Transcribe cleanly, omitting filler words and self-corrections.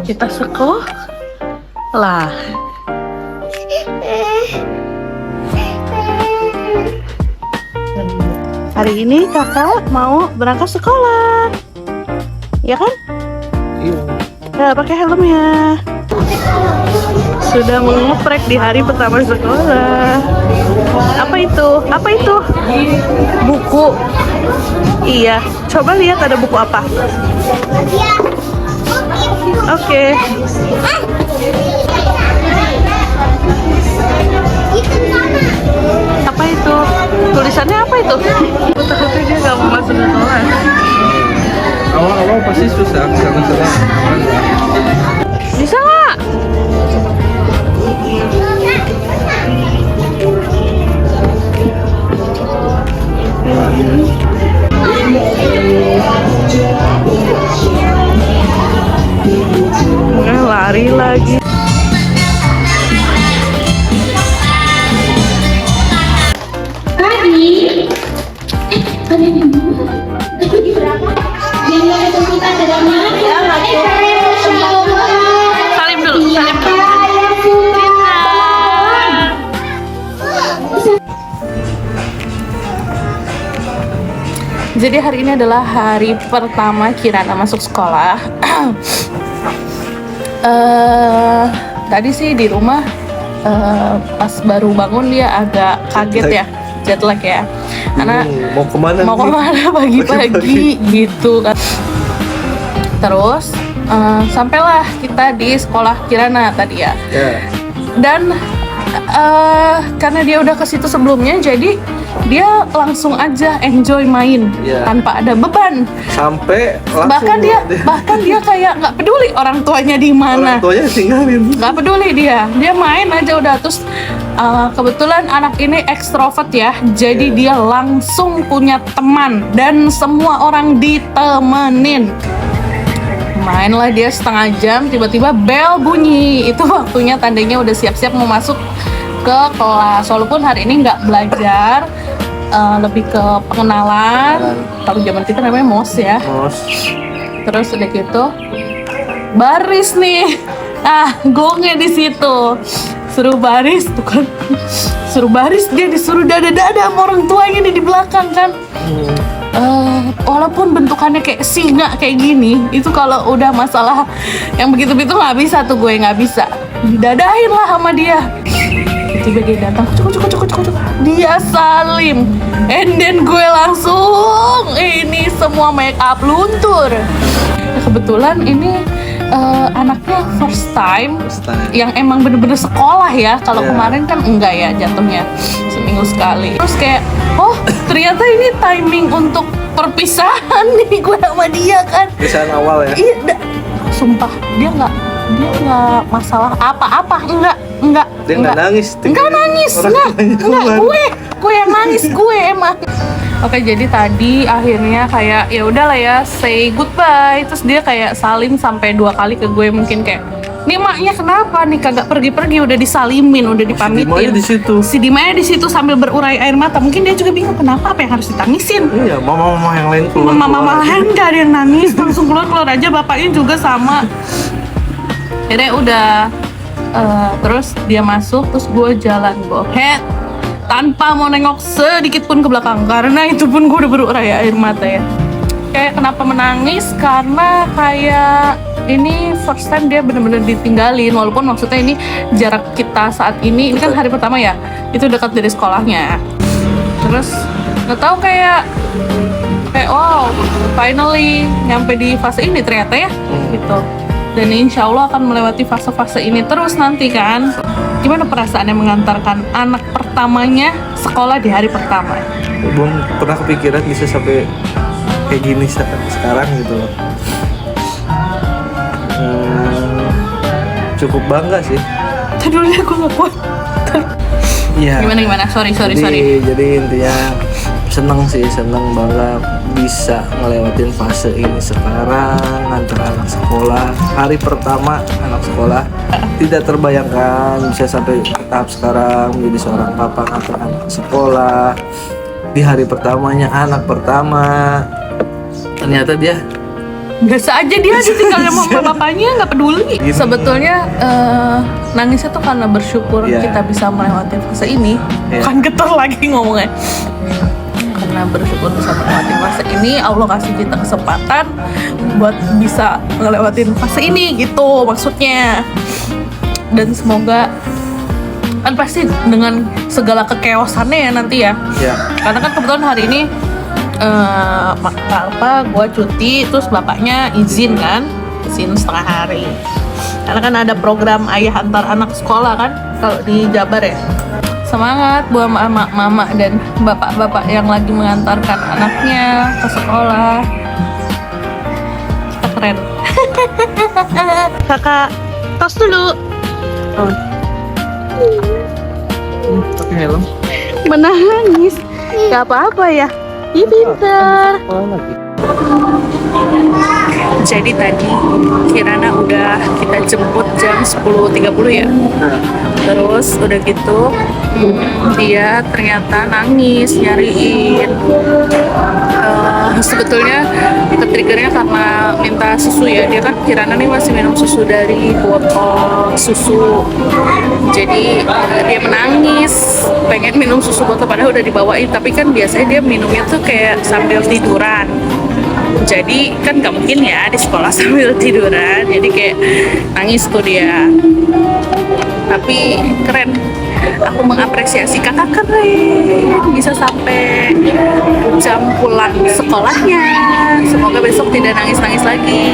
Kita sekolah. Hari ini kakak mau berangkat sekolah, ya kan? Iya. Ya, pakai helmnya. Sudah mengeprek di hari pertama sekolah. Apa itu? Apa itu? Buku. Iya. Coba lihat ada buku apa? Oke. Apa itu? Tulisannya apa itu? Tapi dia nggak mau masuk sekolah. Awal-awal pasti susah karena Bisa nggak? Lari lagi. Salim dulu, salim dulu. Jadi hari ini adalah hari pertama Kirana masuk sekolah. Tadi sih di rumah pas baru bangun dia agak kaget ya, jet lag ya. Karena mau kemana pagi-pagi gitu kan. Terus sampailah kita di sekolah Kirana tadi ya. Dan karena dia udah ke situ sebelumnya, jadi dia langsung aja enjoy main tanpa ada beban. Sampai bahkan dia kayak nggak peduli orang tuanya di mana. Orang tuanya tinggalin. Nggak peduli dia main aja udah. Terus kebetulan anak ini ekstrovert ya, jadi dia langsung punya teman dan semua orang ditemenin. Mainlah dia setengah jam, tiba-tiba bel bunyi. Itu waktunya tandanya udah siap-siap mau masuk ke kelas. Walaupun hari ini nggak belajar, lebih ke pengenalan. Kalau zaman kita namanya mos ya. Terus udah gitu baris nih. Gongnya di situ. Suruh baris tuh kan. Suruh baris, dia disuruh dada-dada sama orang tuanya di belakang kan. Walaupun bentukannya kayak singa kayak gini, itu kalau udah masalah yang begitu-begitu nggak bisa tuh, gue nggak bisa. Didadahin lah sama dia. Tiba dia datang, cukup. Dia salim, and then gue langsung ini semua make up luntur. Kebetulan ini anaknya first time yang emang bener-bener sekolah ya. Kalau kemarin kan enggak ya, jatuhnya seminggu sekali. Terus kayak, oh ternyata ini timing untuk perpisahan nih gue sama dia kan. Perpisahan awal ya? Iya, sumpah dia nggak masalah apa-apa, enggak. Dia nggak nangis. Enggak, gue yang nangis, gue emang. Oke, jadi tadi akhirnya kayak ya udahlah ya, say goodbye. Terus dia kayak salim sampai 2 kali ke gue, mungkin kayak, nih maknya kenapa nih kagak pergi-pergi, udah disalimin, udah dipamitin. Si Dimanya di situ sambil berurai air mata. Mungkin dia juga bingung kenapa, apa yang harus ditangisin. Iya, mama yang lain keluar. Mama lain gak ada yang nangis, langsung keluar aja. Bapaknya juga sama. Akhirnya udah terus dia masuk, terus gue jalan head tanpa mau nengok sedikit pun ke belakang, karena itu pun gue udah berurai air mata ya. Kayak kenapa menangis, karena kayak ini first time dia bener-bener ditinggalin. Walaupun maksudnya ini jarak kita saat ini kan hari pertama ya, itu dekat dari sekolahnya. Terus nggak tahu kayak wow, finally nyampe di fase ini ternyata ya gitu. Dan insya Allah akan melewati fase-fase ini terus nanti kan. Gimana perasaannya mengantarkan anak pertamanya sekolah di hari pertama? Belum pernah kepikiran bisa sampai kayak gini sekarang gitu loh. Cukup bangga sih. Tadi dulu ya, gue gak kuat. Iya. Gimana? Sorry. Jadi intinya seneng bangga bisa ngelewatin fase ini sekarang, ngantar anak sekolah. Hari pertama anak sekolah, tidak terbayangkan bisa sampai tahap sekarang menjadi seorang papa ngantar anak sekolah. Di hari pertamanya anak pertama, ternyata dia biasa aja dia ditinggal sama bapaknya, nggak peduli. Gini. Sebetulnya nangisnya tuh karena bersyukur Iya. kita bisa melewati fase ini. Iya. Bukan getar lagi ngomongnya. Karena bersyukur bisa melewati fase ini, Allah kasih kita kesempatan buat bisa ngelewatin fase ini gitu maksudnya. Dan semoga kan pasti dengan segala kekeosannya ya nanti ya. Ya. Karena kan kebetulan hari ini gue cuti, terus bapaknya izin kan, izin setengah hari. Karena kan ada program ayah antar anak sekolah kan, kalau di Jabar ya. Semangat buat mama dan bapak-bapak yang lagi mengantarkan anaknya ke sekolah. Kita keren. Kakak, tos dulu. Pakai helm. Menangis. Gak apa-apa ya. Ih, pintar. Jadi tadi Kirana udah kita jemput jam 10.30 ya. Terus udah gitu dia ternyata nangis nyariin. Sebetulnya ketriggernya karena minta susu ya. Dia kan Kirana nih masih minum susu dari botol susu. Jadi dia menangis pengen minum susu botol padahal udah dibawain, tapi kan biasanya dia minumnya tuh kayak sambil tiduran. Jadi kan gak mungkin ya di sekolah sambil tiduran, jadi kayak nangis tuh dia. Tapi keren, aku mengapresiasi kakak keren bisa sampai jam pulang sekolahnya. Semoga besok tidak nangis-nangis lagi.